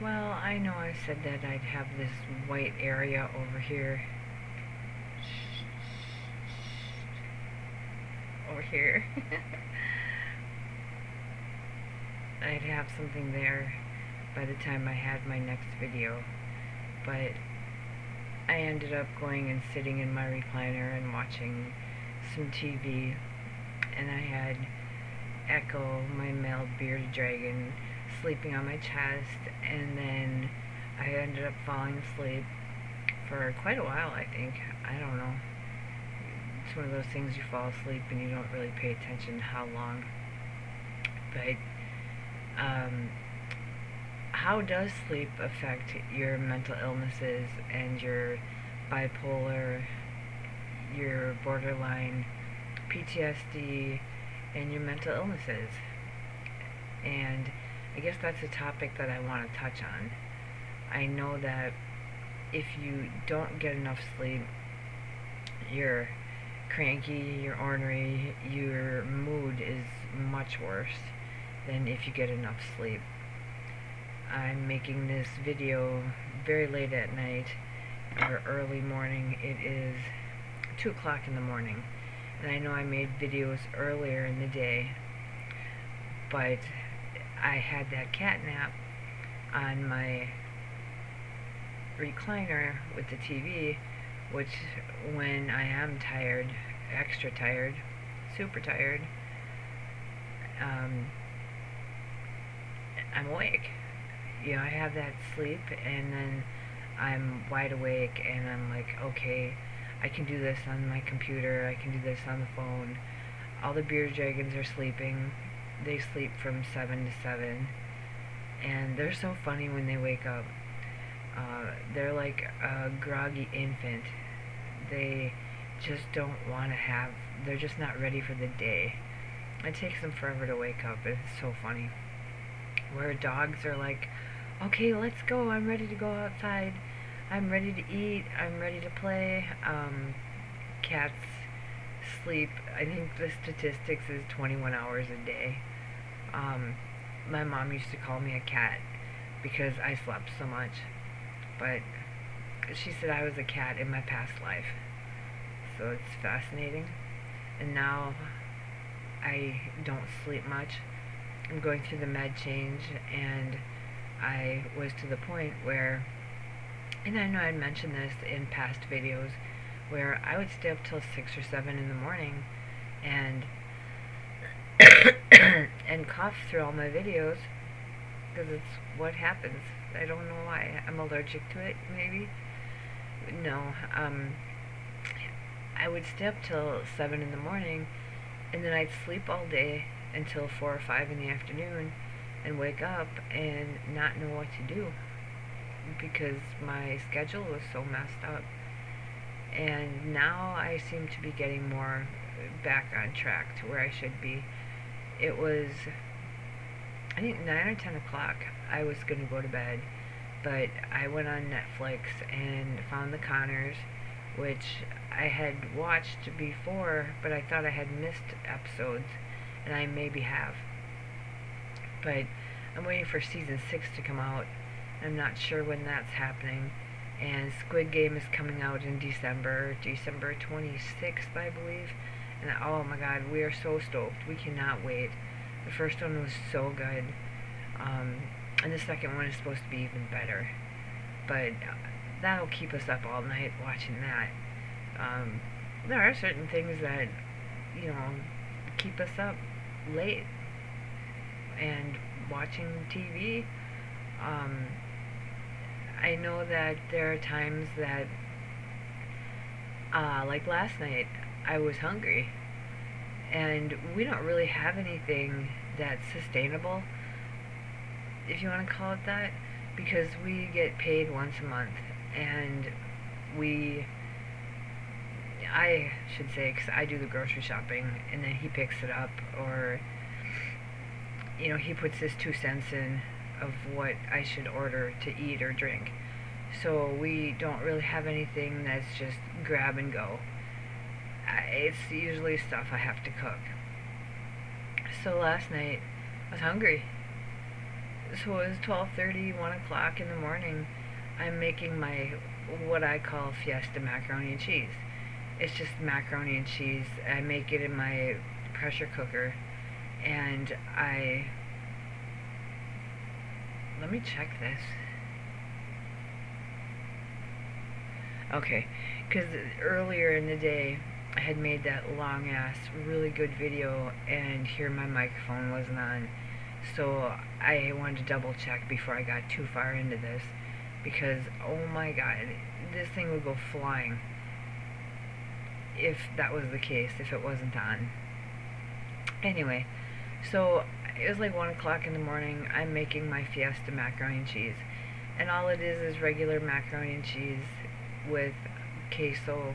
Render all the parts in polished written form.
Well, I know I said that I'd have this white area over here. Over here. I'd have something there by the time I had my next video. But I ended up going and sitting in my recliner and watching some TV. And I had Echo, my male bearded dragon, sleeping on my chest. And then I ended up falling asleep for quite a while, I think. I don't know. It's one of those things you fall asleep and you don't really pay attention to how long. But how does sleep affect your mental illnesses and your bipolar, your borderline, PTSD, and your mental illnesses? And I guess that's a topic that I want to touch on. I know that if you don't get enough sleep, you're cranky, you're ornery, your mood is much worse than if you get enough sleep. I'm making this video very late at night or early morning. It is 2 o'clock in the morning, and I know I made videos earlier in the day, but I had that cat nap on my recliner with the TV, which when I am tired, extra tired, super tired, I'm awake. I have that sleep, and then I'm wide awake, and I'm like, okay, I can do this on my computer, I can do this on the phone. All the bearded dragons are sleeping. They sleep from 7 to 7, and they're so funny when they wake up. They're like a groggy infant. They just don't want to have, they're just not ready for the day. It takes them forever to wake up. It's so funny. Where dogs are like, okay, let's go, I'm ready to go outside, I'm ready to eat, I'm ready to play. Cats sleep, I think the statistics is 21 hours a day. My mom used to call me a cat because I slept so much, but she said I was a cat in my past life. So it's fascinating. And now I don't sleep much. I'm going through the med change, and I was to the point where, and I know I'd mentioned this in past videos, where I would stay up till 6 or 7 in the morning and and cough through all my videos, because it's what happens. I don't know why. I'm allergic to it, maybe. No, I would stay up till 7 in the morning, and then I'd sleep all day until 4 or 5 in the afternoon and wake up and not know what to do because my schedule was so messed up. And now I seem to be getting more back on track to where I should be. It was, I think, 9 or 10 o'clock I was going to go to bed, but I went on Netflix and found The Conners, which I had watched before, but I thought I had missed episodes, and I maybe have. But I'm waiting for season 6 to come out. I'm not sure when that's happening. And Squid Game is coming out in December 26th, I believe. And oh my god, we are so stoked. We cannot wait. The first one was so good. And the second one is supposed to be even better. But that'll keep us up all night watching that. There are certain things that, keep us up late. And watching TV, I know that there are times that, like last night, I was hungry. And we don't really have anything that's sustainable, if you want to call it that, because we get paid once a month. And I should say, because I do the grocery shopping, and then he picks it up, or he puts his 2 cents in of what I should order to eat or drink. So we don't really have anything that's just grab and go. It's usually stuff I have to cook. So last night I was hungry, So it was 12:30, 1 o'clock in the morning. I'm making my, what I call fiesta macaroni and cheese. It's just macaroni and cheese. I make it in my pressure cooker, and let me check this. Okay, because earlier in the day I had made that long ass, really good video, and here my microphone wasn't on. So I wanted to double check before I got too far into this, because oh my god, this thing would go flying if that was the case, if it wasn't on. Anyway, so it was like 1 o'clock in the morning. I'm making my fiesta macaroni and cheese, and all it is regular macaroni and cheese with queso,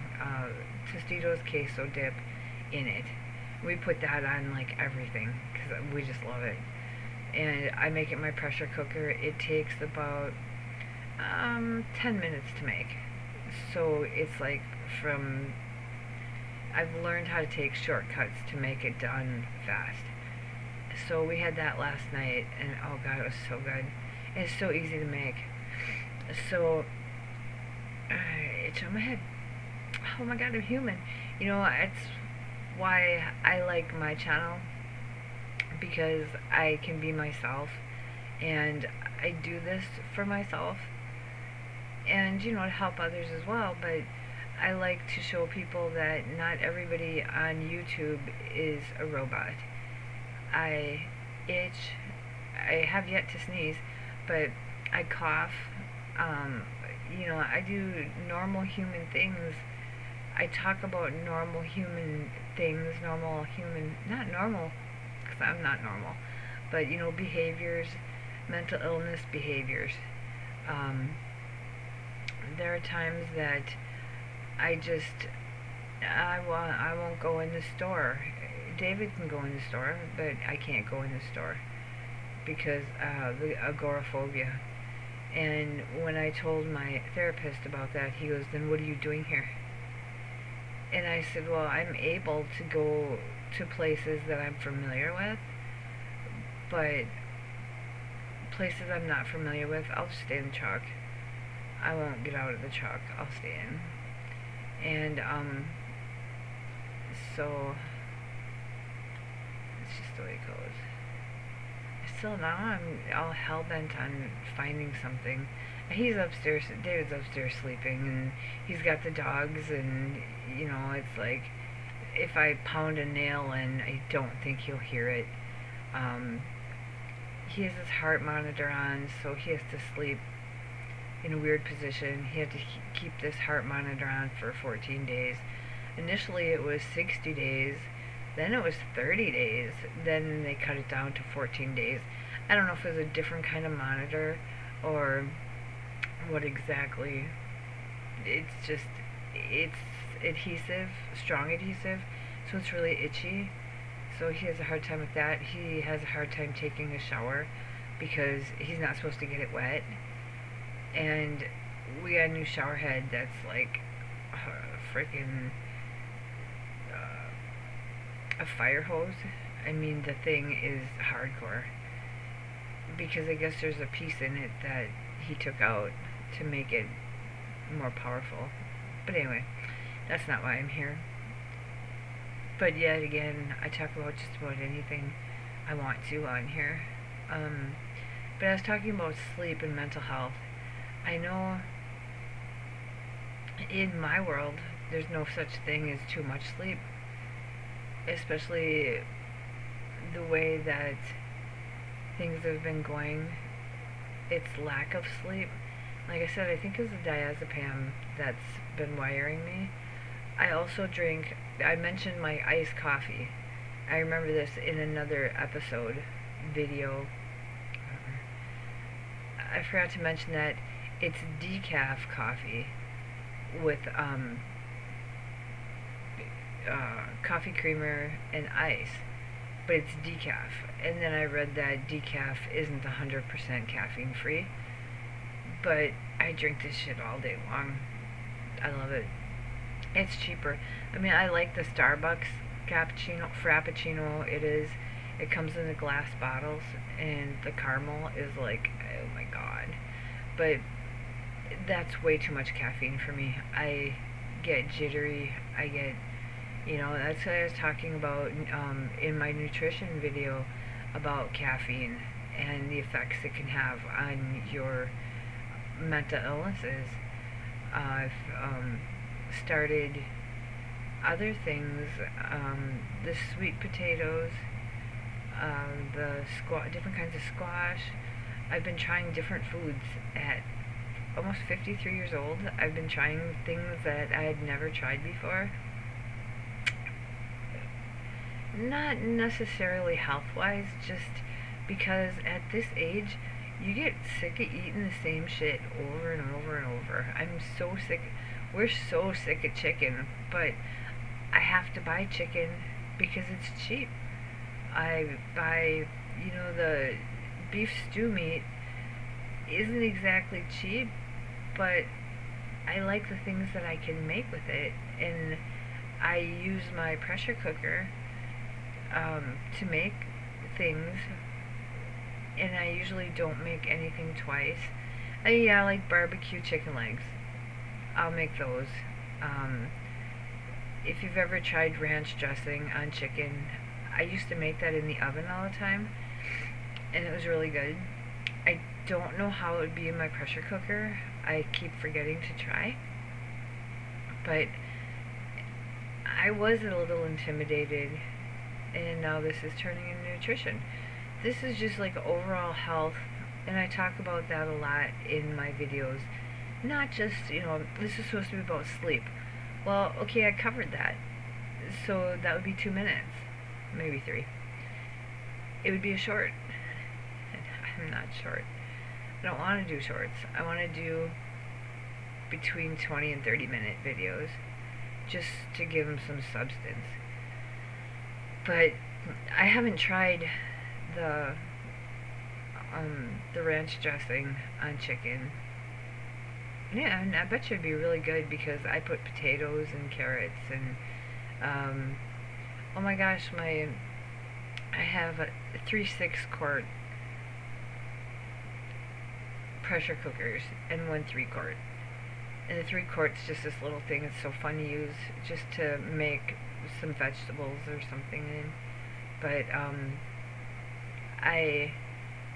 Tostitos queso dip in it. We put that on like everything because we just love it. And I make it in my pressure cooker. It takes about 10 minutes to make. So it's like from, I've learned how to take shortcuts to make it done fast. So we had that last night, and oh god, it was so good. And it's so easy to make. So itch on my head. Oh my god, I'm human. You know, it's why I like my channel, because I can be myself, and I do this for myself, and you know, to help others as well. But I like to show people that not everybody on YouTube is a robot. I itch. I have yet to sneeze, but I cough. You know, I do normal human things. I talk about normal human things, normal human, not normal, because I'm not normal, but you know, behaviors, mental illness behaviors. There are times that I won't go in the store. David can go in the store, but I can't go in the store because the agoraphobia. And when I told my therapist about that, he goes, "Then what are you doing here?" And I said, "Well, I'm able to go to places that I'm familiar with, but places I'm not familiar with, I'll just stay in the truck. I won't get out of the truck. I'll stay in." And so it's just the way it goes. Still now I'm all hell-bent on finding something. He's upstairs, David's upstairs sleeping, and he's got the dogs, and you know, it's like if I pound a nail in, I don't think he'll hear it. He has his heart monitor on, so he has to sleep in a weird position. He had to keep this heart monitor on for 14 days. Initially it was 60 days, then it was 30 days, then they cut it down to 14 days. I don't know if it was a different kind of monitor or what exactly. It's just, it's adhesive, strong adhesive, so it's really itchy. So he has a hard time with that. He has a hard time taking a shower because he's not supposed to get it wet. And we got a new shower head that's like freaking a fire hose. I mean, the thing is hardcore, because I guess there's a piece in it that he took out to make it more powerful. But anyway, that's not why I'm here. But yet again, I talk about just about anything I want to on here. But I was talking about sleep and mental health. I know in my world there's no such thing as too much sleep, especially the way that things have been going. It's lack of sleep. Like I said, I think it's the diazepam that's been wiring me. I also drink, I mentioned my iced coffee. I remember this in another episode, video. I forgot to mention that it's decaf coffee with coffee creamer and ice, but it's decaf. And then I read that decaf isn't 100% caffeine free, but I drink this shit all day long. I love it. It's cheaper. I mean, I like the Starbucks cappuccino, frappuccino. It is. It comes in the glass bottles, and the caramel is like, oh my god. But that's way too much caffeine for me. I get jittery. I get, that's what I was talking about in my nutrition video about caffeine and the effects it can have on your mental illnesses. I've started other things, the sweet potatoes, different kinds of squash. I've been trying different foods at almost 53 years old. I've been trying things that I had never tried before. Not necessarily health-wise, just because at this age, you get sick of eating the same shit over and over and over. I'm so sick. We're so sick of chicken, but I have to buy chicken because it's cheap. I buy, the beef stew meat isn't exactly cheap, but I like the things that I can make with it, and I use my pressure cooker to make things, and I usually don't make anything twice. I like barbecue chicken legs. I'll make those. If you've ever tried ranch dressing on chicken, I used to make that in the oven all the time, and it was really good. I don't know how it would be in my pressure cooker. I keep forgetting to try. But I was a little intimidated, and now this is turning into nutrition. This is just like overall health, and I talk about that a lot in my videos. Not just, this is supposed to be about sleep. Well, okay, I covered that. So that would be 2 minutes. Maybe 3. It would be a short. I'm not short. I don't want to do shorts. I want to do between 20 and 30-minute videos, just to give them some substance. But I haven't tried the ranch dressing on chicken. Yeah, and I bet you it'd be really good because I put potatoes and carrots and oh my gosh, I have a 3/6 quart pressure cookers and 1 3-quart. And the 3-quart's just this little thing. It's so fun to use just to make some vegetables or something in. But I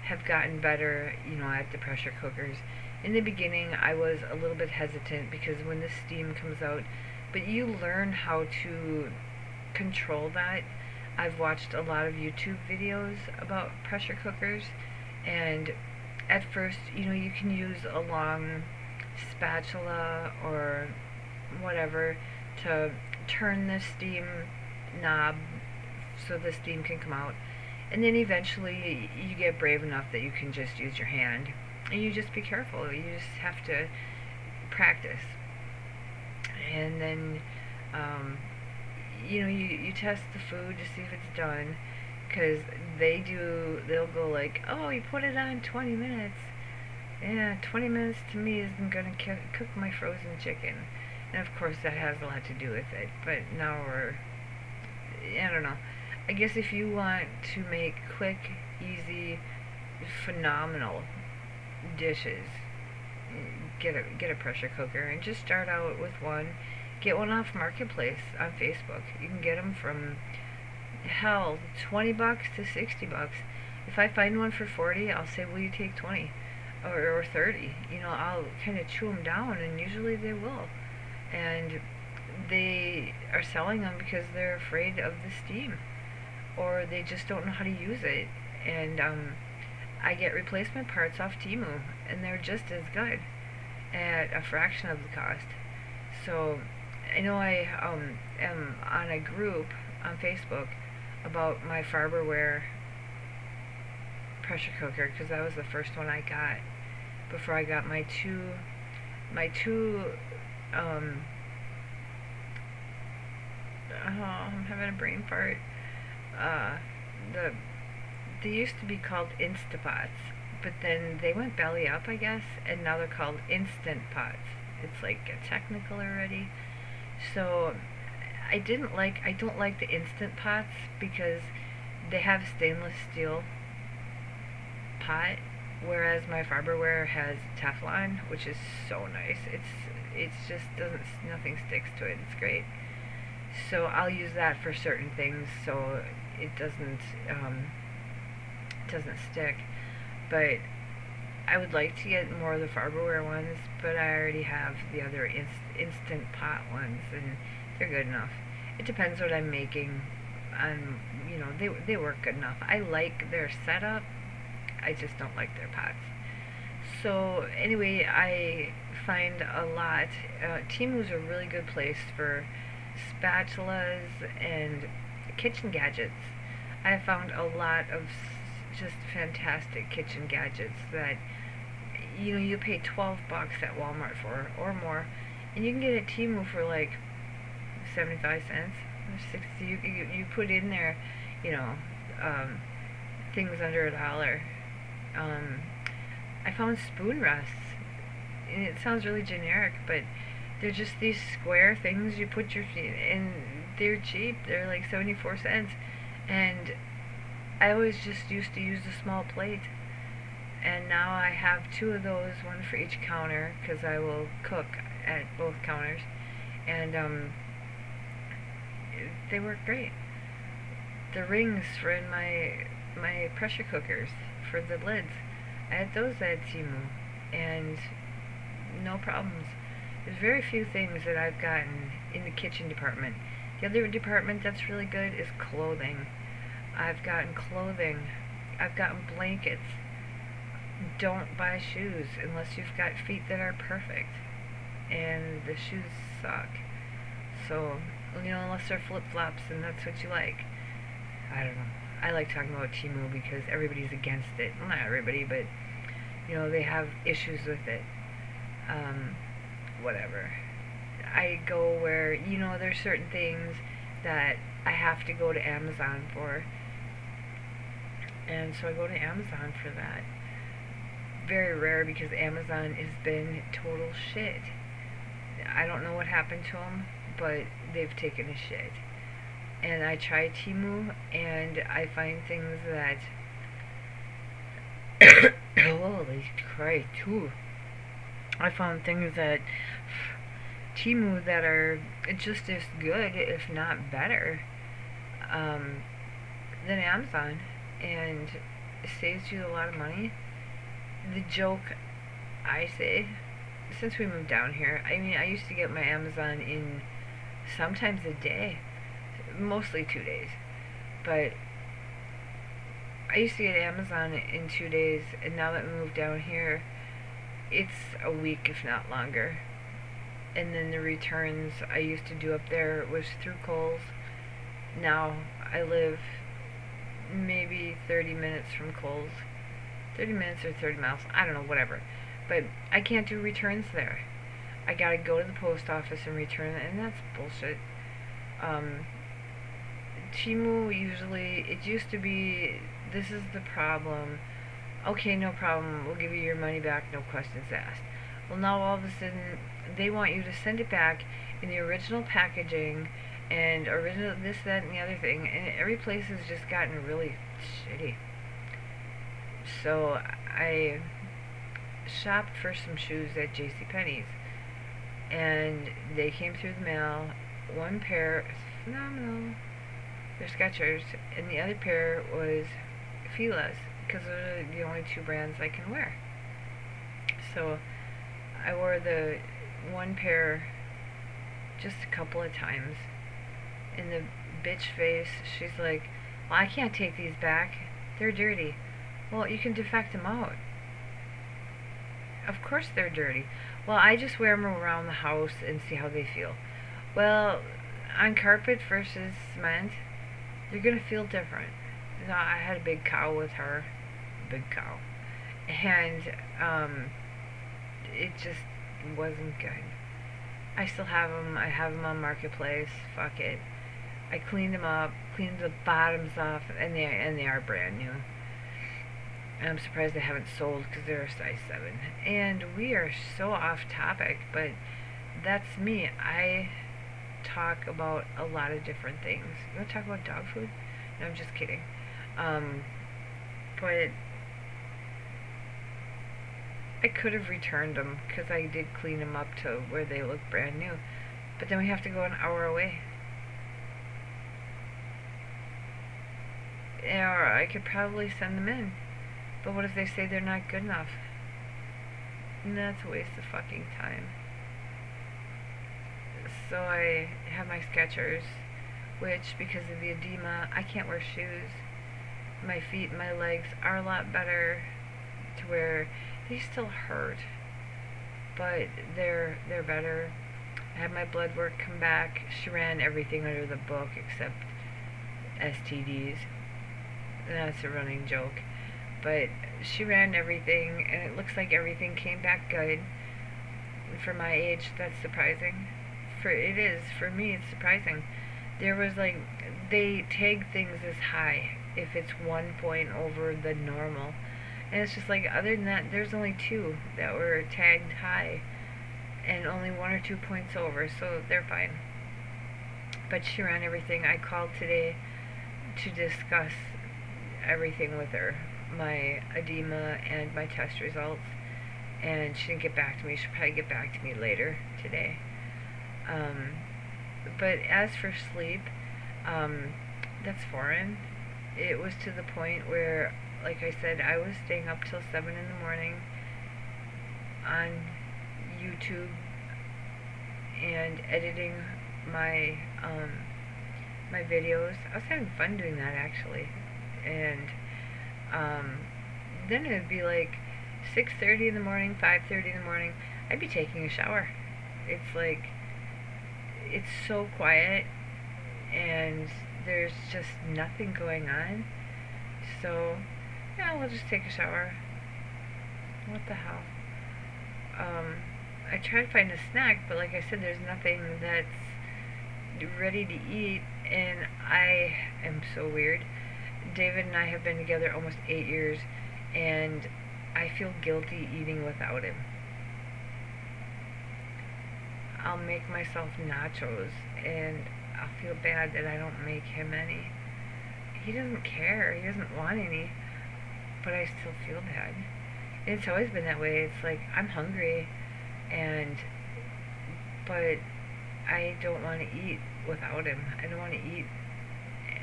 have gotten better, at the pressure cookers. In the beginning, I was a little bit hesitant because when the steam comes out, but you learn how to control that. I've watched a lot of YouTube videos about pressure cookers, and at first, you can use a long spatula or whatever to turn the steam knob so the steam can come out. And then eventually you get brave enough that you can just use your hand. And you just be careful. You just have to practice. And then, you test the food to see if it's done. Because they'll go like, oh, you put it on 20 minutes. Yeah, 20 minutes to me isn't going to cook my frozen chicken. And of course that has a lot to do with it. But now I don't know. I guess if you want to make quick, easy, phenomenal dishes, get a pressure cooker and just start out with one. Get one off Marketplace on Facebook. You can get them from hell $20 to $60. If I find one for 40, I'll say, will you take 20 or 30? I'll kind of chew them down, and usually they will. And they are selling them because they're afraid of the steam, or they just don't know how to use it. And I get replacement parts off Temu, and they're just as good at a fraction of the cost. So I know I am on a group on Facebook about my Farberware pressure cooker, because that was the first one I got before I got my two I'm having a brain fart. They used to be called Instapots, but then they went belly up, I guess, and now they're called Instant Pots. It's like technical already. So I don't like the Instant Pots because They have stainless steel pot, whereas my Farberware has Teflon, which is so nice. It's just doesn't nothing sticks to it. It's great. So I'll use that for certain things, so it doesn't stick. But I would like to get more of the Farberware ones, but I already have the other instant pot ones, and they're good enough. It depends what I'm making. They work good enough. I like their setup. I just don't like their pots. So anyway, I find a lot. Temu's a really good place for spatulas and kitchen gadgets. I have found a lot of just fantastic kitchen gadgets that you pay $12 at Walmart for or more, and you can get at Temu for like 75 cents or 60. You put in there, you know, things under $1. I found spoon rests, and it sounds really generic, but they're just these square things you put your feet in. They're cheap. They're like 74 cents, and I always just used to use a small plate, and now I have two of those, one for each counter, because I will cook at both counters, and they work great. The rings for in my pressure cookers for the lids, I had those at Temu, and no problems. There's very few things that I've gotten in the kitchen department. The other department that's really good is clothing. I've gotten clothing. I've gotten blankets. Don't buy shoes unless you've got feet that are perfect. And the shoes suck. So, unless they're flip-flops and that's what you like. I don't know. I like talking about Temu because everybody's against it. Well, not everybody, but, they have issues with it. Whatever. I go where, there's certain things that I have to go to Amazon for. And so I go to Amazon for that. Very rare because Amazon has been total shit. I don't know what happened to them, but they've taken a shit. And I try Temu, and I find things that holy Christ, too. I found things that Temu that are just as good, if not better, than Amazon, and it saves you a lot of money. The joke, I say, since we moved down here, I used to get my Amazon in sometimes a day, mostly 2 days, but I used to get Amazon in 2 days, and now that we moved down here, it's a week, if not longer. And then the returns I used to do up there was through Kohl's. Now I live maybe 30 minutes from Kohl's. 30 minutes or 30 miles, I don't know, whatever. But I can't do returns there. I gotta go to the post office and return it, and that's bullshit. Temu it used to be, this is the problem. Okay, no problem, we'll give you your money back, no questions asked. Well, now all of a sudden, they want you to send it back in the original packaging, and original this, that, and the other thing, and every place has just gotten really shitty. So, I shopped for some shoes at JCPenney's, and they came through the mail. One pair is phenomenal. They're Skechers, and the other pair was Fila's, because those are the only two brands I can wear. So I wore the one pair just a couple of times, and the bitch face, she's like, well, I can't take these back, they're dirty. Well, you can defect them out. Of course they're dirty. Well, I just wear them around the house and see how they feel. Well, on carpet versus cement, you're gonna feel different. I had a big cow with her, big cow, and it just wasn't good. I still have them. I have them on Marketplace. Fuck it. I cleaned them up, cleaned the bottoms off, and they are brand new. And I'm surprised they haven't sold because they're a size 7. And we are so off topic, but that's me. I talk about a lot of different things. You want to talk about dog food? No, I'm just kidding. Um, but I could have returned them because I did clean them up to where they look brand new. But then we have to go an hour away. Or I could probably send them in. But what if they say they're not good enough? And that's a waste of fucking time. So I have my Skechers, which because of the edema, I can't wear shoes. My feet and my legs are a lot better to where they still hurt, but they're better. I had my blood work come back. She ran everything under the book except STDs. That's a running joke. But she ran everything, and it looks like everything came back good. For my age, that's surprising. For me, it's surprising. There was like, they tag things as high if it's 1 point over the normal. And it's just like, other than that, there's only 2 that were tagged high. And only 1 or 2 points over, so they're fine. But she ran everything. I called today to discuss everything with her. My edema and my test results. And she didn't get back to me. She'll probably get back to me later today. But as for sleep, that's foreign. It was to the point where, like I said, I was staying up till 7 in the morning on YouTube and editing my my videos. I was having fun doing that, actually. And then it would be like 6:30 in the morning, 5:30 in the morning. I'd be taking a shower. It's like, it's so quiet and there's just nothing going on. So, yeah, we'll just take a shower. What the hell? I try to find a snack, but like I said, there's nothing that's ready to eat, and I am so weird. David and I have been together almost 8 years, and I feel guilty eating without him. I'll make myself nachos, and I'll feel bad that I don't make him any. He doesn't care. He doesn't want any, but I still feel bad. And it's always been that way. It's like, I'm hungry, but I don't want to eat without him. I don't want to eat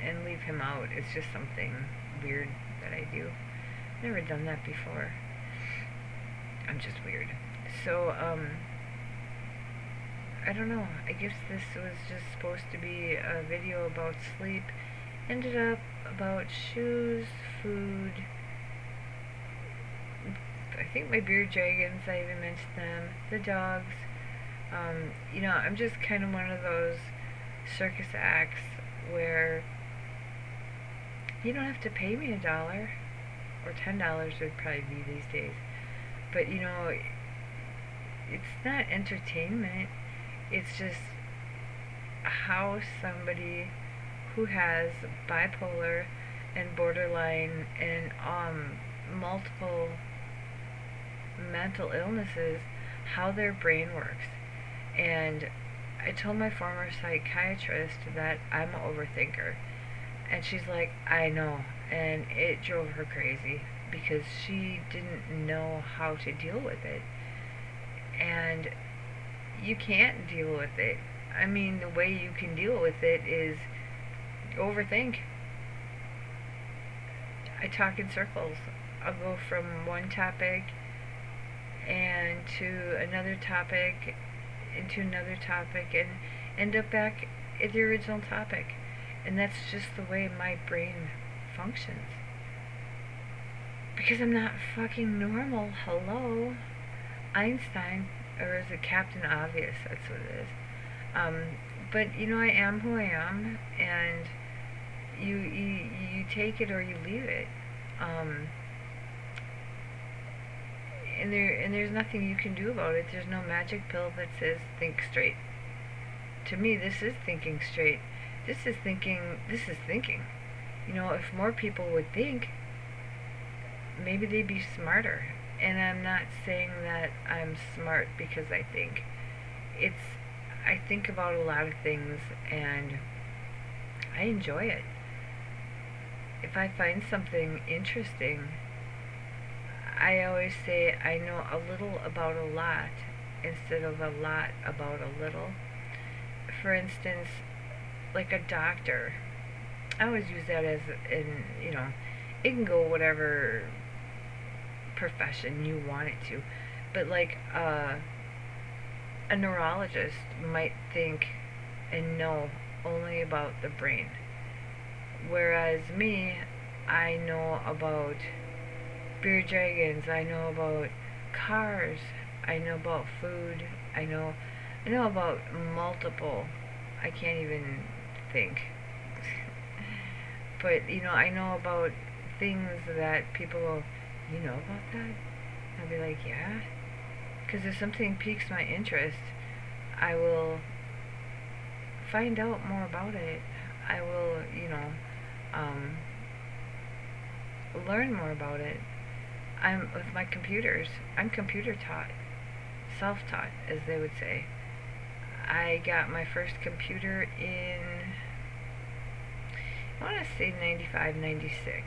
and leave him out. It's just something weird that I do. Never done that before. I'm just weird. So, I don't know. I guess this was just supposed to be a video about sleep. Ended up about shoes, food. I think my beard dragons, I even mentioned them. The dogs. I'm just kind of one of those circus acts where you don't have to pay me $1 or $10 would probably be these days. But it's not entertainment. It's just how somebody who has bipolar and borderline and multiple mental illnesses, how their brain works. And I told my former psychiatrist that I'm an overthinker. And she's like, I know. And it drove her crazy because she didn't know how to deal with it. And you can't deal with it. I mean, the way you can deal with it is overthink. I talk in circles. I'll go from one topic and to another topic into another topic and end up back at the original topic. And that's just the way my brain functions. Because I'm not fucking normal. Hello? Einstein, or is it Captain Obvious? That's what it is. But I am who I am, and you take it or you leave it. And there's nothing you can do about it. There's no magic pill that says think straight. To me, this is thinking straight. This is thinking. If more people would think, maybe they'd be smarter. And I'm not saying that I'm smart because I think. I think about a lot of things and I enjoy it. if I find something interesting, I always say I know a little about a lot instead of a lot about a little. For instance, like a doctor. I always use that as in, it can go whatever profession you want it to. But like a neurologist might think and know only about the brain. Whereas me, I know about bearded dragons, I know about cars, I know about food, I know about multiple, I can't even think. But, I know about things that people go, you know about that? I'll be like, yeah. Because if something piques my interest, I will find out more about it. I will, um, learn more about it. I'm with my computers. I'm computer taught, self-taught, as they would say. I got my first computer in, I want to say 95, 96.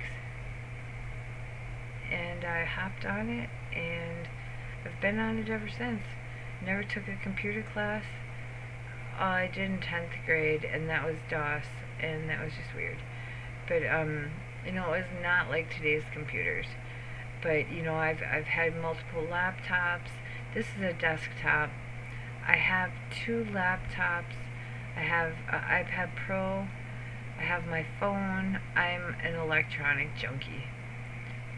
And I hopped on it, and I've been on it ever since. Never took a computer class. I did in 10th grade, and that was DOS, and that was just weird. But, it was not like today's computers. But, I've had multiple laptops. This is a desktop. I have 2 laptops. I have an iPad Pro. I have my phone. I'm an electronic junkie.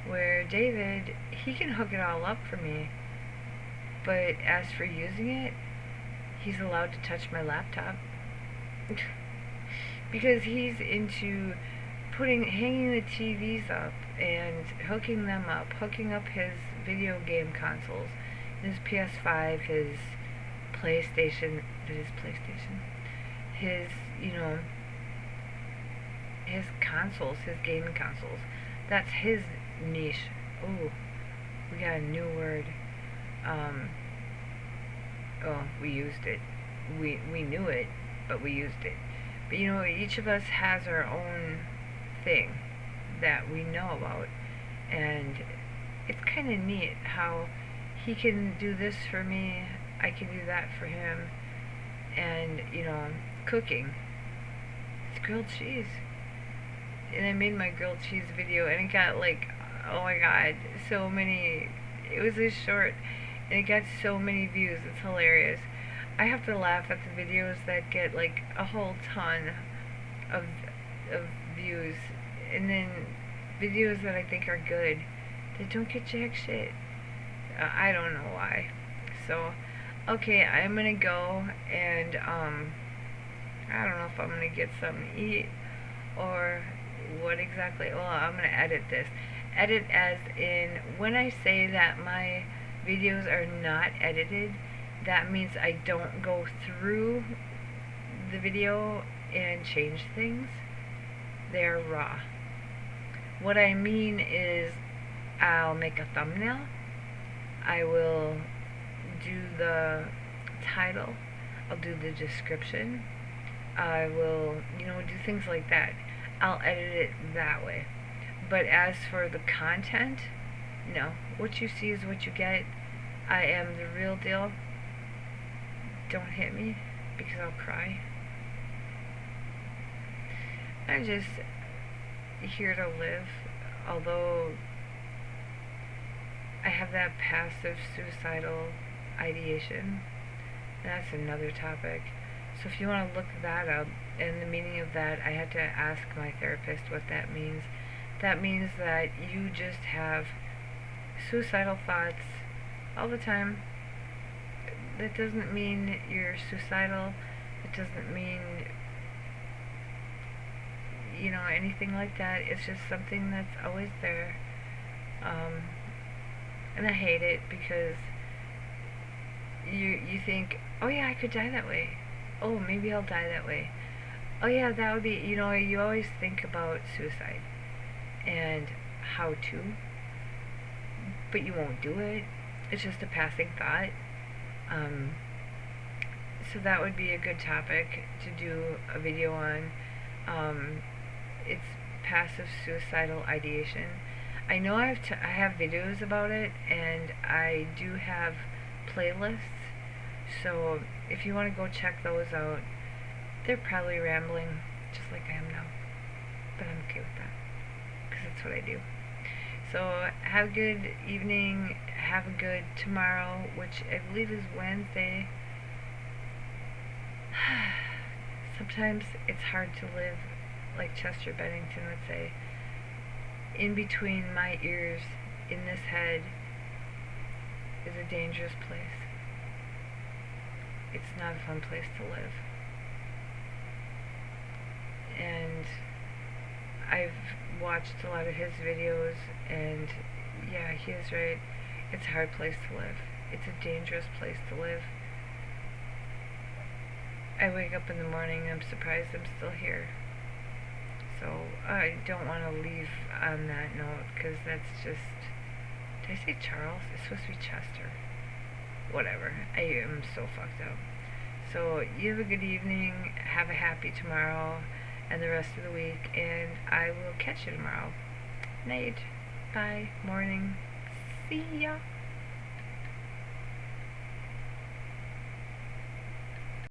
Where David, he can hook it all up for me. But as for using it, he's allowed to touch my laptop. Because he's into hanging the TVs up and hooking them up, hooking up his video game consoles, his PS5, his PlayStation, his, his consoles, his gaming consoles. That's his niche. Ooh, we got a new word. We used it. We knew it, but we used it. But each of us has our own thing that we know about, and it's kind of neat how he can do this for me, I can do that for him. And cooking, it's grilled cheese, and I made my grilled cheese video, and it got like, oh my god, so many. It was this short, and it got so many views. It's hilarious. I have to laugh at the videos that get like a whole ton of views, and then videos that I think are good that don't get jack shit. I don't know why. So, okay, I'm gonna go and I don't know if I'm gonna get something to eat or what exactly. Well, I'm gonna edit this. Edit as in, when I say that my videos are not edited, that means I don't go through the video and change things. They're raw. What I mean is, I'll make a thumbnail, I will do the title, I'll do the description, I will, do things like that. I'll edit it that way. But as for the content, no. What you see is what you get. I am the real deal. Don't hit me, because I'll cry. I'm just here to live, although I have that passive suicidal ideation. That's another topic. So if you want to look that up, and the meaning of that, I had to ask my therapist what that means. That means that you just have suicidal thoughts all the time. That doesn't mean you're suicidal. It doesn't mean, anything like that. It's just something that's always there. And I hate it because you think, oh yeah, I could die that way. Oh, maybe I'll die that way. Oh yeah, that would be, you always think about suicide and how to, but you won't do it. It's just a passing thought. So that would be a good topic to do a video on. It's passive suicidal ideation. I know I have videos about it, and I do have playlists, so if you want to go check those out, they're probably rambling, just like I am now, but I'm okay with that, because that's what I do. So have a good evening, have a good tomorrow, which I believe is Wednesday. Sometimes it's hard to live, like Chester Bennington would say, in between my ears, in this head, is a dangerous place. It's not a fun place to live. And I've watched a lot of his videos, and yeah, he is right. It's a hard place to live. It's a dangerous place to live. I wake up in the morning and I'm surprised I'm still here. So I don't want to leave on that note, because that's just... Did I say Charles? It's supposed to be Chester. Whatever. I am so fucked up. So you have a good evening, have a happy tomorrow and the rest of the week, and I will catch you tomorrow. Night. Bye. Morning. See ya.